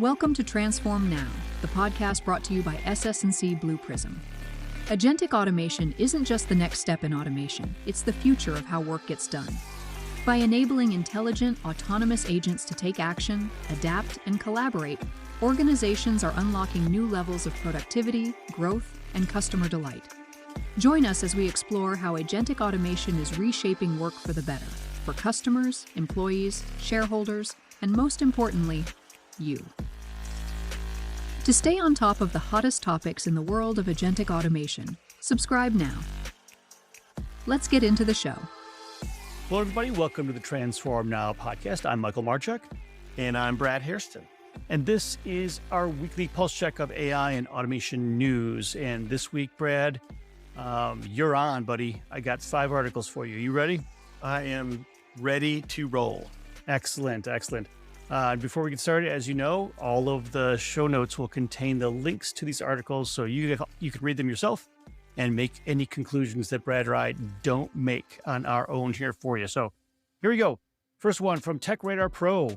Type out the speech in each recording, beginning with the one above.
Welcome to Transform Now, the podcast brought to you by SS&C Blue Prism. Agentic automation isn't just the next step in automation, it's the future of how work gets done. By enabling intelligent, autonomous agents to take action, adapt, and collaborate, organizations are unlocking new levels of productivity, growth, and customer delight. Join us as we explore how agentic automation is reshaping work for the better, for customers, employees, shareholders, and most importantly, you. To stay on top of the hottest topics in the world of agentic automation, subscribe now. Let's get into the show. Hello, everybody. Welcome to the Transform Now podcast. I'm Michael Marchuk. And I'm Brad Hairston. And this is our weekly pulse check of AI and automation news. And this week, Brad, you're on, buddy. I got 5 articles for you. You ready? I am ready to roll. Excellent, excellent. Before we get started, as you know, all of the show notes will contain the links to these articles so you can read them yourself and make any conclusions that Brad or I don't make on our own here for you. So here we go. First one from Tech Radar Pro.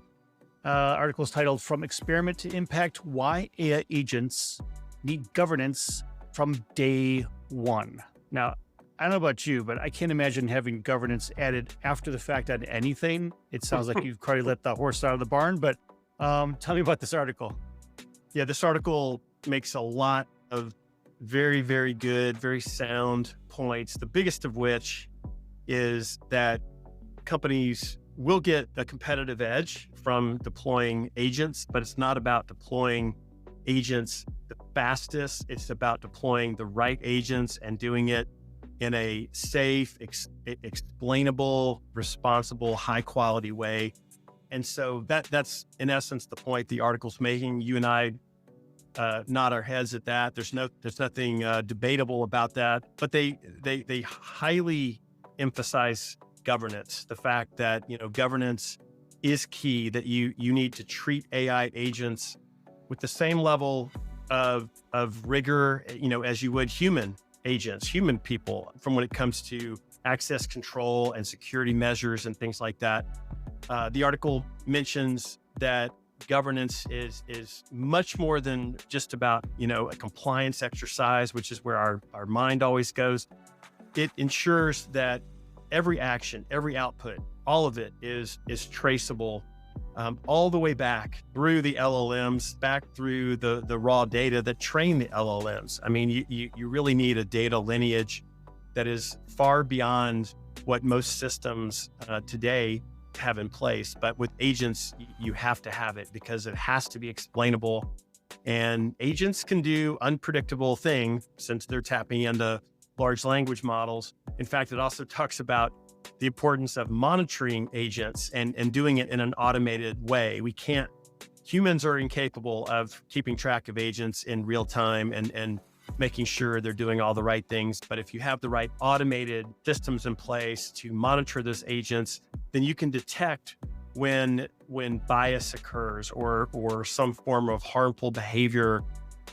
Article is titled From Experiment to Impact, Why AI Agents Need Governance from Day One. Now, I don't know about you, but I can't imagine having governance added after the fact on anything. It sounds like you've already let the horse out of the barn, but tell me about this article. Yeah, this article makes a lot of very, very good, very sound points. The biggest of which is that companies will get a competitive edge from deploying agents, but it's not about deploying agents the fastest. It's about deploying the right agents and doing it in a safe, explainable, responsible, high quality way. And so that's in essence the point the article's making. You and I nod our heads at that. There's nothing debatable about that. But they highly emphasize governance. The fact that governance is key. That you need to treat AI agents with the same level of rigor, as you would human agents, human people, from when it comes to access control and security measures and things like that. The article mentions that governance is much more than just about, a compliance exercise, which is where our mind always goes. It ensures that every action, every output, all of it is traceable all the way back through the LLMs, back through the raw data that train the LLMs. I mean, you really need a data lineage that is far beyond what most systems today have in place. But with agents, you have to have it because it has to be explainable. And agents can do unpredictable things since they're tapping into large language models. In fact, it also talks about the importance of monitoring agents and doing it in an automated way. Humans are incapable of keeping track of agents in real time and making sure they're doing all the right things. But if you have the right automated systems in place to monitor those agents, then you can detect when bias occurs or some form of harmful behavior,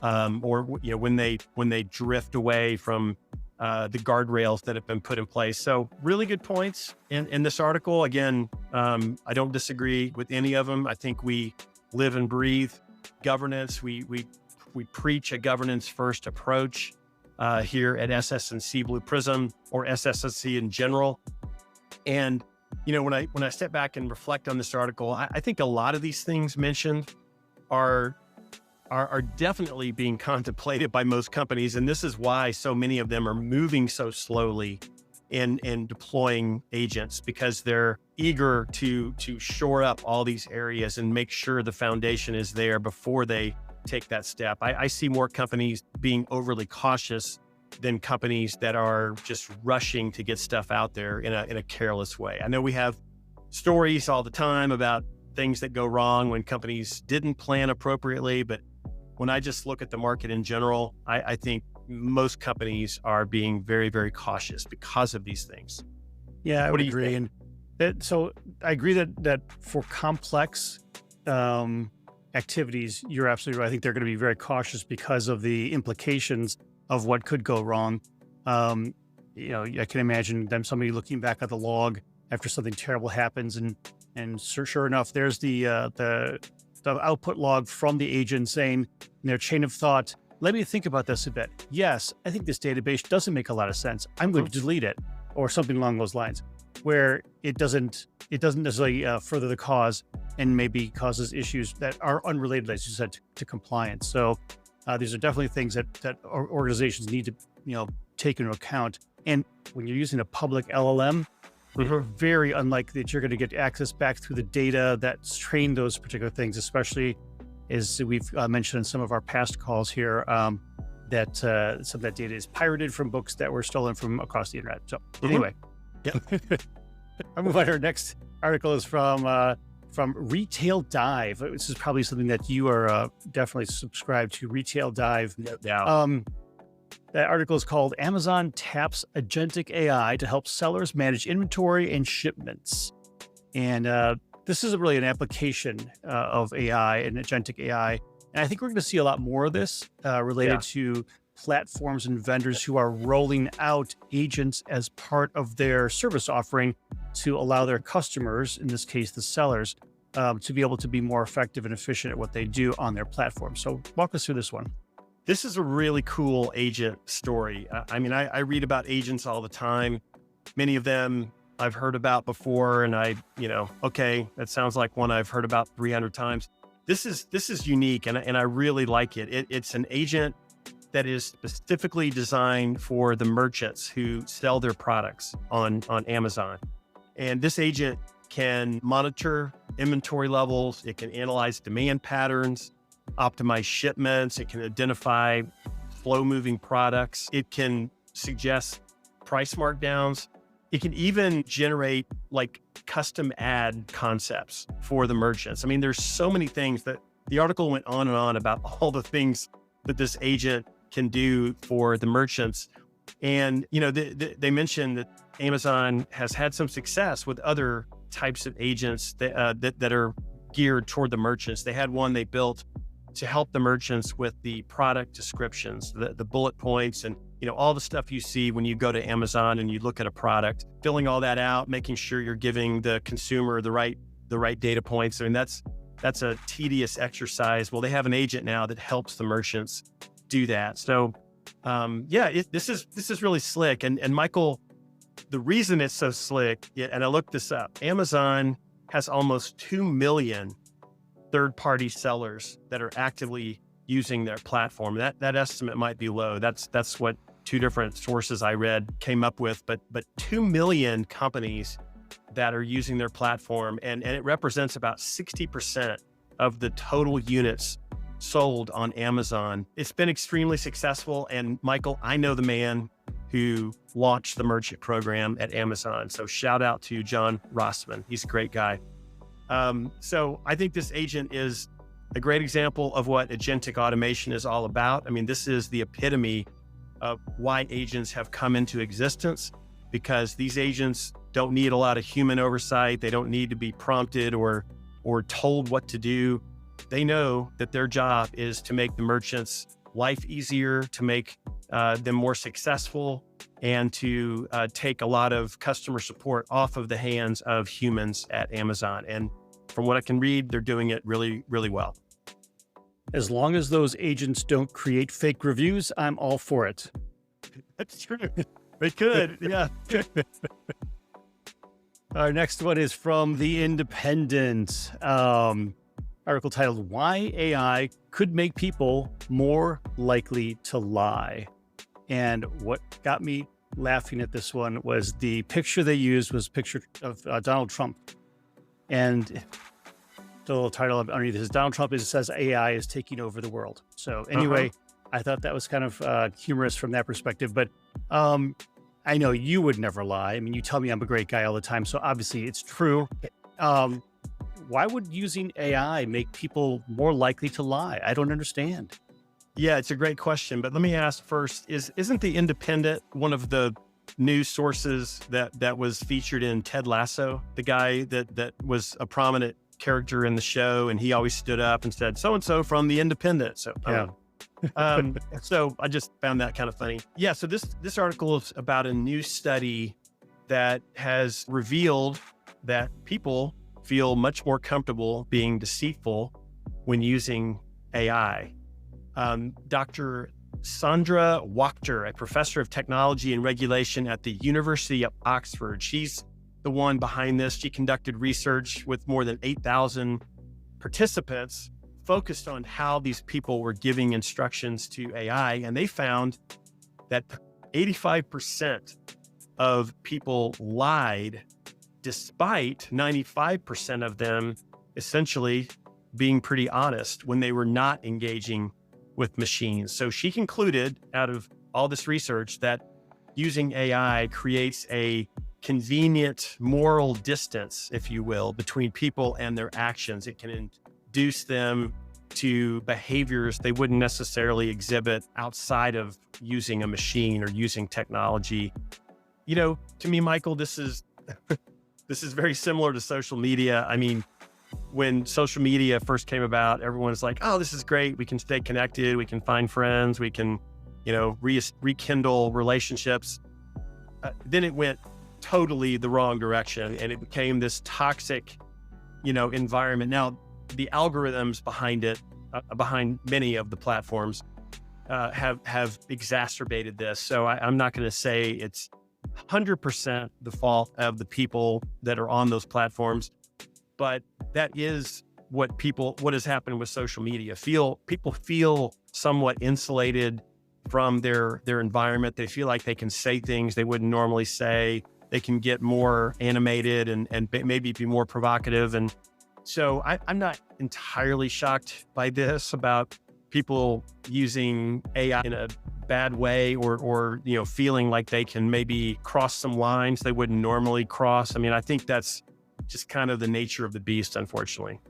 or when they drift away from the guardrails that have been put in place. So really good points in this article. Again, I don't disagree with any of them. I think we live and breathe governance. We preach a governance first approach here at SS&C Blue Prism, or SS&C in general. And when I step back and reflect on this article, I think a lot of these things mentioned are definitely being contemplated by most companies. And this is why so many of them are moving so slowly in deploying agents, because they're eager to shore up all these areas and make sure the foundation is there before they take that step. I see more companies being overly cautious than companies that are just rushing to get stuff out there in a careless way. I know we have stories all the time about things that go wrong when companies didn't plan appropriately, but when I just look at the market in general, I think most companies are being very, very cautious because of these things. Yeah, I would agree. And so I agree that for complex activities, you're absolutely right. I think they're going to be very cautious because of the implications of what could go wrong. I can imagine somebody looking back at the log after something terrible happens, and sure enough, there's the the output log from the agent saying in their chain of thought, let me think about this a bit. Yes, I think this database doesn't make a lot of sense. I'm going to delete it, or something along those lines, where it doesn't necessarily further the cause and maybe causes issues that are unrelated, as you said, to compliance. So these are definitely things that organizations need to take into account. And when you're using a public LLM, very unlikely that you're going to get access back through the data that's trained those particular things, especially as we've mentioned in some of our past calls here, that some of that data is pirated from books that were stolen from across the internet. So anyway, I'll move on. Our next article is from Retail Dive. This is probably something that you are definitely subscribed to, Retail Dive. Yeah. That article is called Amazon Taps Agentic AI to Help Sellers Manage Inventory and Shipments. And this is really an application of AI and agentic AI. And I think we're going to see a lot more of this related to platforms and vendors who are rolling out agents as part of their service offering to allow their customers, in this case, the sellers, to be able to be more effective and efficient at what they do on their platform. So walk us through this one. This is a really cool agent story. I mean, I read about agents all the time. Many of them I've heard about before, and okay, that sounds like one I've heard about 300 times. This is unique, and I really like it. It's an agent that is specifically designed for the merchants who sell their products on Amazon. And this agent can monitor inventory levels. It can analyze demand patterns, optimize shipments. It can identify slow-moving products. It can suggest price markdowns. It can even generate like custom ad concepts for the merchants. I mean, there's so many things that the article went on and on about all the things that this agent can do for the merchants. And, they mentioned that Amazon has had some success with other types of agents that are geared toward the merchants. They had one they built to help the merchants with the product descriptions, the bullet points, and all the stuff you see when you go to Amazon and you look at a product, filling all that out, making sure you're giving the consumer the right data points. I mean, that's a tedious exercise. Well, they have an agent now that helps the merchants do that. So, this is really slick. And Michael, the reason it's so slick, and I looked this up, Amazon has almost 2 million third-party sellers that are actively using their platform. That estimate might be low. That's what two different sources I read came up with, but 2 million companies that are using their platform, and it represents about 60% of the total units sold on Amazon. It's been extremely successful. And Michael, I know the man who launched the merchant program at Amazon. So shout out to John Rossman. He's a great guy. So I think this agent is a great example of what agentic automation is all about. I mean, this is the epitome of why agents have come into existence, because these agents don't need a lot of human oversight. They don't need to be prompted or told what to do. They know that their job is to make the merchants' life easier, to make them more successful, and to take a lot of customer support off of the hands of humans at Amazon. And from what I can read, they're doing it really, really well. As long as those agents don't create fake reviews, I'm all for it. That's true. They could, yeah. Our next one is from The Independent. Article titled, Why AI Could Make People More Likely to Lie. And what got me laughing at this one was the picture they used was a picture of Donald Trump. And the little title underneath is Donald Trump says AI is taking over the world. So anyway, I thought that was kind of humorous from that perspective. But I know you would never lie. I mean, you tell me I'm a great guy all the time. So obviously it's true. Why would using AI make people more likely to lie? I don't understand. Yeah, it's a great question. But let me ask first, isn't The Independent one of the news sources that was featured in Ted Lasso? The guy that was a prominent character in the show, and he always stood up and said, so-and-so from The Independent. So, yeah. So I just found that kind of funny. Yeah, so this article is about a new study that has revealed that people feel much more comfortable being deceitful when using AI. Dr. Sandra Wachter, a professor of technology and regulation at the University of Oxford. She's the one behind this. She conducted research with more than 8,000 participants focused on how these people were giving instructions to AI. And they found that 85% of people lied, despite 95% of them essentially being pretty honest when they were not engaging with machines. So she concluded out of all this research that using AI creates a convenient moral distance, if you will, between people and their actions. It can induce them to behaviors they wouldn't necessarily exhibit outside of using a machine or using technology. You know, to me, Michael, this is this is very similar to social media. I mean, when social media first came about, everyone's like, oh, this is great. We can stay connected. We can find friends. We can, rekindle relationships. Then it went totally the wrong direction, and it became this toxic, environment. Now, the algorithms behind it, behind many of the platforms, have exacerbated this. So I'm not going to say it's 100% the fault of the people that are on those platforms, but that is what has happened with social media. People feel somewhat insulated from their environment. They feel like they can say things they wouldn't normally say. They can get more animated and maybe be more provocative. And so I'm not entirely shocked by this about people using AI in a bad way or feeling like they can maybe cross some lines they wouldn't normally cross. I mean, I think that's just kind of the nature of the beast, unfortunately.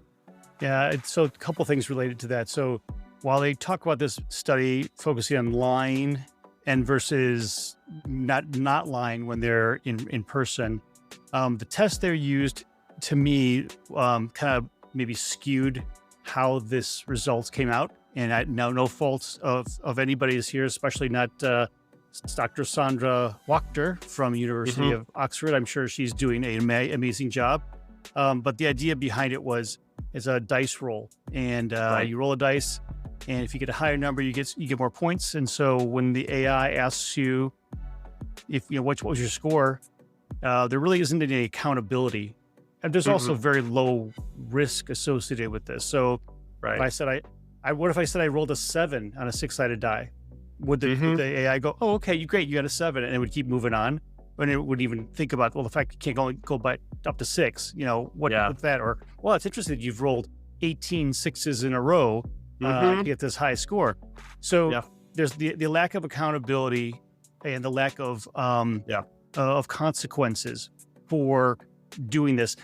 Yeah. So a couple things related to that. So while they talk about this study focusing on lying and versus not lying when they're in person, the test they used, to me, kind of maybe skewed how this results came out. And no faults of anybody is here, especially not Dr. Sandra Wachter from University of Oxford. I'm sure she's doing an amazing job. But the idea behind it is a dice roll, and you roll a dice, and if you get a higher number, you get more points. And so when the AI asks you if what was your score, there really isn't any accountability, and there's also very low risk associated with this. So if I said what if I said I rolled a 7 on a 6-sided die? Would the AI go, oh, okay, great, you got a 7, and it would keep moving on? And it wouldn't even think about, well, the fact you can't only go by up to 6, what's that? Or, well, it's interesting that you've rolled 18 6s in a row to get this high score. So there's the lack of accountability and the lack of consequences for doing this.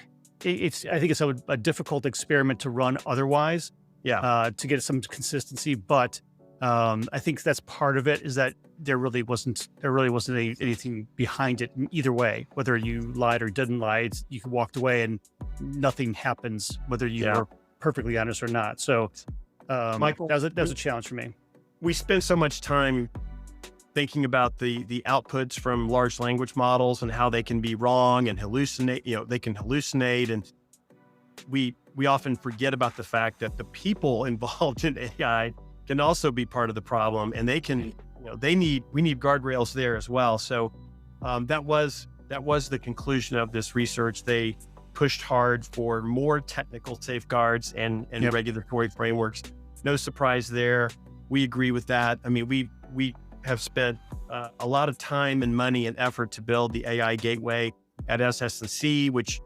I think it's a difficult experiment to run otherwise. To get some consistency, but I think that's part of it, is that there really wasn't anything behind it either way. Whether you lied or didn't lie, you walked away and nothing happens, whether you were perfectly honest or not. So, Michael, that was a challenge for me. We spend so much time thinking about the outputs from large language models and how they can be wrong and hallucinate. They can hallucinate, and we often forget about the fact that the people involved in AI can also be part of the problem, and they can, we need guardrails there as well. So that was the conclusion of this research. They pushed hard for more technical safeguards and regulatory frameworks. No surprise there. We agree with that. I mean, we have spent a lot of time and money and effort to build the AI gateway at SS&C, which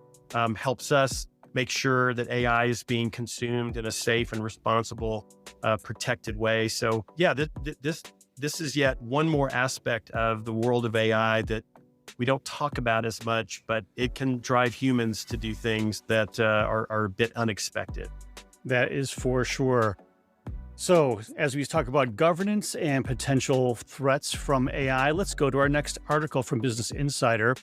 helps us make sure that AI is being consumed in a safe and responsible, protected way. So this is yet one more aspect of the world of AI that we don't talk about as much, but it can drive humans to do things that are a bit unexpected. That is for sure. So as we talk about governance and potential threats from AI, let's go to our next article from Business Insider.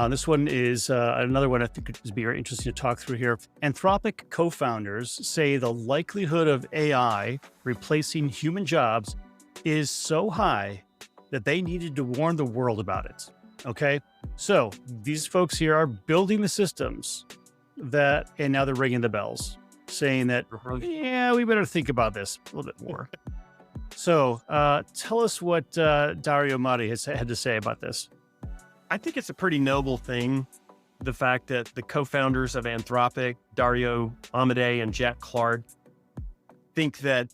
This one is another one I think would be very interesting to talk through here. Anthropic co-founders say the likelihood of AI replacing human jobs is so high that they needed to warn the world about it. Okay, so these folks here are building the systems and now they're ringing the bells. saying that, yeah, we better think about this a little bit more. So tell us what Dario Amodei had to say about this. I think it's a pretty noble thing. The fact that the co-founders of Anthropic, Dario Amodei and Jack Clark, think that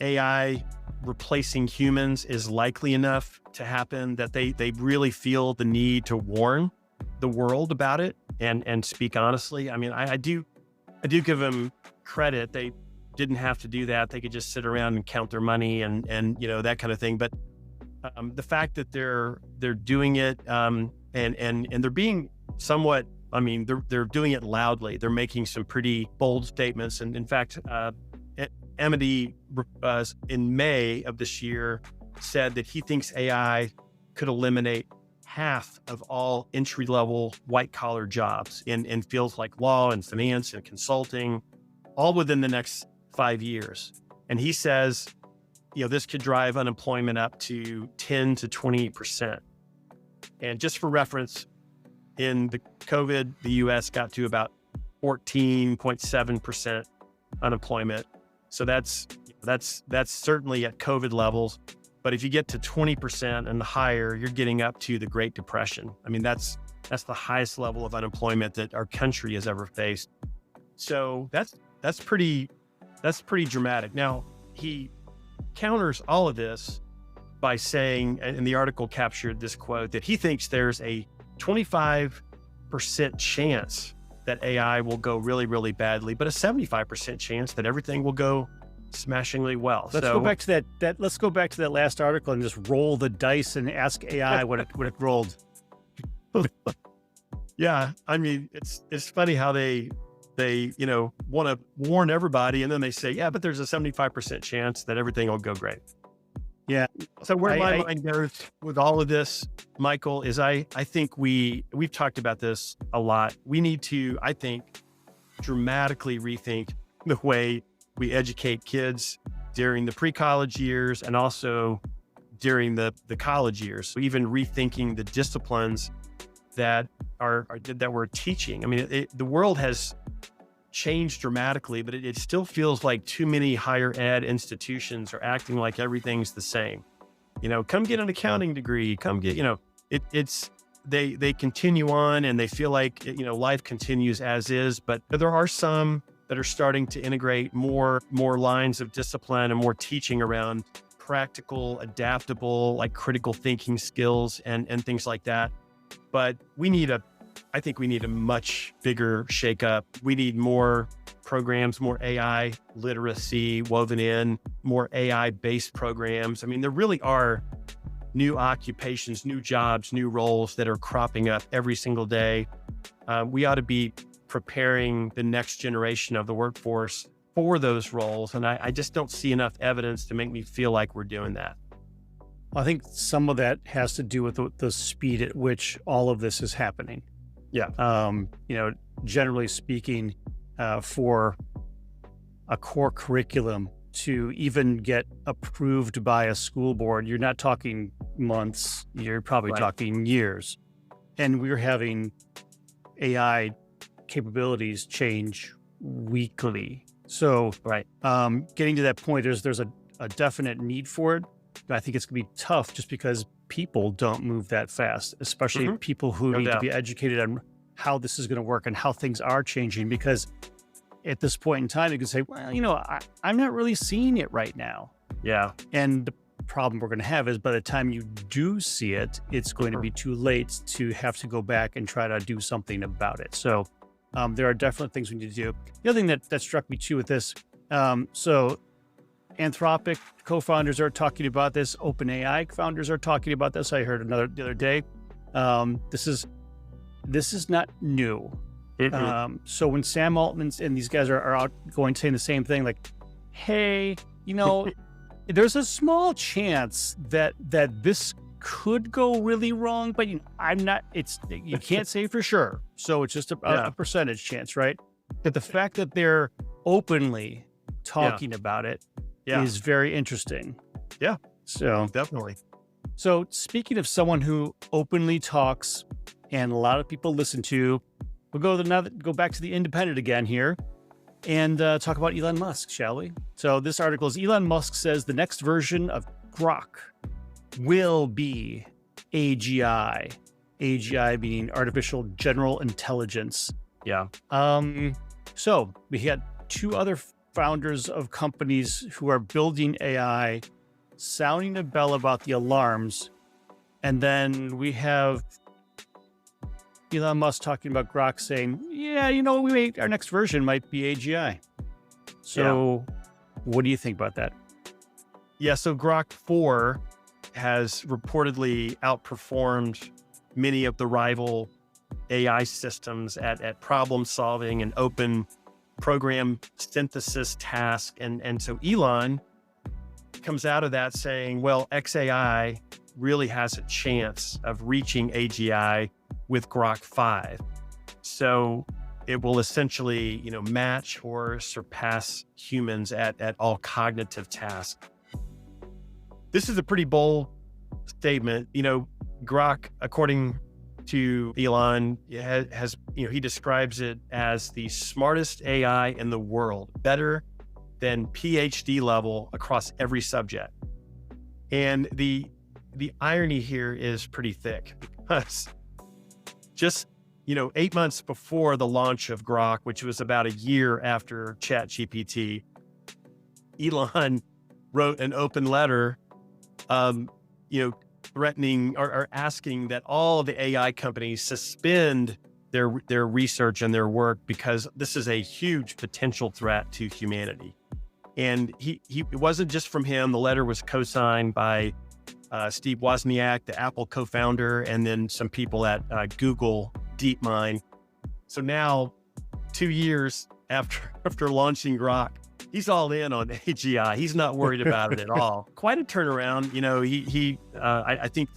AI replacing humans is likely enough to happen, that they really feel the need to warn the world about it and speak honestly. I mean, I do give them credit. They didn't have to do that. They could just sit around and count their money and that kind of thing. But the fact that they're doing it and they're being somewhat, I mean, they're doing it loudly. They're making some pretty bold statements. And in fact, Amodei in May of this year said that he thinks AI could eliminate half of all entry-level white-collar jobs in fields like law and finance and consulting, all within the next 5 years. And he says, this could drive unemployment up to 10 to 20%. And just for reference, in the COVID, the U.S. got to about 14.7% unemployment. So that's certainly at COVID levels. But if you get to 20% and higher, you're getting up to the Great Depression. I mean, that's the highest level of unemployment that our country has ever faced. So that's pretty dramatic. Now, he counters all of this by saying, and the article captured this quote, that he thinks there's a 25% chance that AI will go really, really badly, but a 75% chance that everything will go smashingly well. Let's go back to that. Let's go back to that last article and just roll the dice and ask AI what it rolled. Yeah, I mean, it's funny how they want to warn everybody, and then they say, yeah, but there's a 75% chance that everything will go great. Yeah. So where my mind goes with all of this, Michael, is I think we've talked about this a lot. We need to, I think, dramatically rethink the way we educate kids during the pre-college years and also during the college years. So even rethinking the disciplines that we're teaching. I mean, the world has changed dramatically, but it still feels like too many higher ed institutions are acting like everything's the same. Come get an accounting degree, come get, they continue on and they feel like, life continues as is, but there are some that are starting to integrate more lines of discipline and more teaching around practical, adaptable, like critical thinking skills and things like that. But I think we need a much bigger shakeup. We need more programs, more AI literacy woven in, more AI-based programs. I mean, there really are new occupations, new jobs, new roles that are cropping up every single day. We ought to be preparing the next generation of the workforce for those roles. And I just don't see enough evidence to make me feel like we're doing that. I think some of that has to do with the speed at which all of this is happening. Yeah. Generally speaking, for a core curriculum to even get approved by a school board, you're not talking months, you're probably talking years. And we're having AI capabilities change weekly. So getting to that point, there's a definite need for it. I think it's going to be tough just because people don't move that fast, especially people who need to be educated on how this is going to work and how things are changing. Because at this point in time, you can say, well, I'm not really seeing it right now. Yeah. And the problem we're going to have is by the time you do see it, it's going to be too late to have to go back and try to do something about it. So there are definitely things we need to do. The other thing that struck me too with this, so Anthropic co-founders are talking about this. OpenAI founders are talking about this. I heard the other day. This is not new. So when Sam Altman and these guys are out going saying the same thing, like, hey, there's a small chance that this could go really wrong, but you can't say for sure. So it's just a percentage chance, right? But the fact that they're openly talking about it is very interesting. Yeah. So definitely. So speaking of someone who openly talks and a lot of people listen to, we'll go back to the Independent again here. and talk about Elon Musk, shall we? So this article is Elon Musk says the next version of Grok will be AGI. AGI being artificial general intelligence. Yeah. So we had two other founders of companies who are building AI sounding a bell about the alarms. And then we have Elon Musk talking about Grok saying, yeah, our next version might be AGI. So what do you think about that? Yeah, so Grok 4 has reportedly outperformed many of the rival AI systems at problem solving and open program synthesis tasks. And so Elon comes out of that saying, well, XAI really has a chance of reaching AGI with Grok 5. So it will essentially, match or surpass humans at all cognitive tasks. This is a pretty bold statement. Grok, according to Elon, has he describes it as the smartest AI in the world, better than PhD level across every subject. And the irony here is pretty thick because just 8 months before the launch of Grok, which was about a year after ChatGPT, Elon wrote an open letter, threatening or asking that all of the AI companies suspend their research and their work because this is a huge potential threat to humanity. And it wasn't just from him. The letter was co-signed by Steve Wozniak, the Apple co-founder, and then some people at Google DeepMind. So now, 2 years after launching Grok, he's all in on AGI. He's not worried about it at all. Quite a turnaround. I think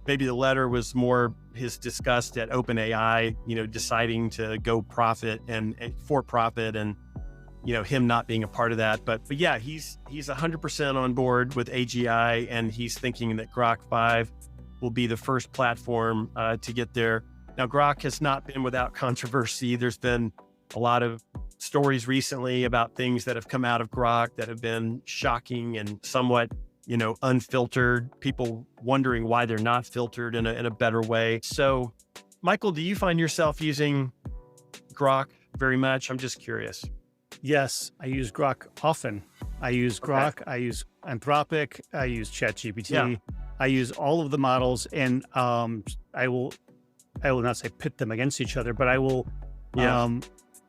maybe the letter was more his disgust at OpenAI, deciding to go profit and for profit and, him not being a part of that. But yeah, he's 100% on board with AGI, and he's thinking that Grok 5 will be the first platform to get there. Now, Grok has not been without controversy. There's been a lot of stories recently about things that have come out of Grok that have been shocking and somewhat, unfiltered, people wondering why they're not filtered in a better way. So, Michael, do you find yourself using Grok very much? I'm just curious. Yes, I use Grok often. I use Grok, I use Anthropic, I use ChatGPT, I use all of the models, and I will not say pit them against each other, but I will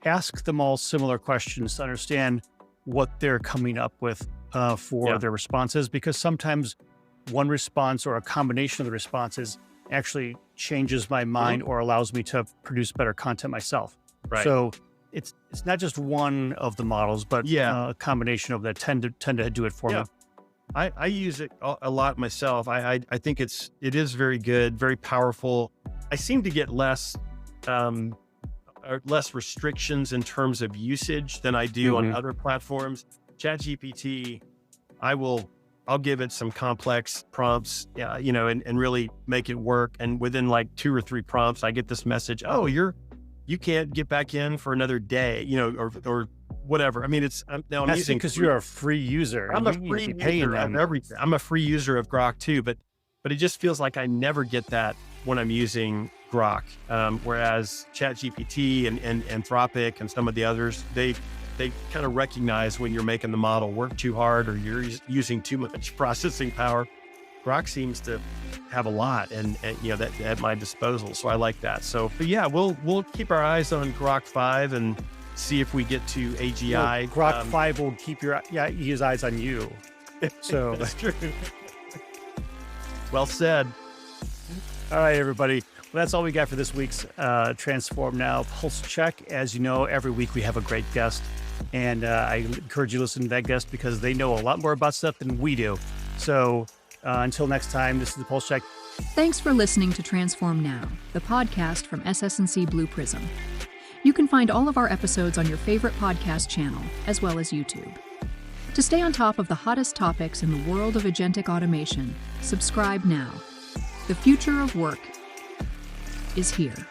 ask them all similar questions to understand what they're coming up with for their responses, because sometimes one response or a combination of the responses actually changes my mind or allows me to produce better content myself. Right. So it's not just one of the models, but a combination of that tend to do it for me. I use it a lot myself. I think it is very good, very powerful. I seem to get less restrictions in terms of usage than I do on other platforms. ChatGPT, I'll give it some complex prompts, and really make it work. And within like 2 or 3 prompts, I get this message: "Oh, you can't get back in for another day," or whatever. I mean, I'm using because you're a free user. I'm a free user of everything. I'm a free user of Grok too, but it just feels like I never get that when I'm using Grok. Whereas ChatGPT and Anthropic and some of the others, they kind of recognize when you're making the model work too hard or you're using too much processing power. Grok seems to have a lot and that at my disposal. So I like that. So, but yeah, we'll keep our eyes on Grok 5 and see if we get to AGI. Grok 5 will keep his eyes on you. So that's true. Well said. All right, everybody. Well, that's all we got for this week's Transform Now Pulse Check. As you know, every week we have a great guest, and I encourage you to listen to that guest because they know a lot more about stuff than we do. So until next time, this is the Pulse Check. Thanks for listening to Transform Now, the podcast from SS&C Blue Prism. You can find all of our episodes on your favorite podcast channel, as well as YouTube. To stay on top of the hottest topics in the world of agentic automation, subscribe now. The future of work is here.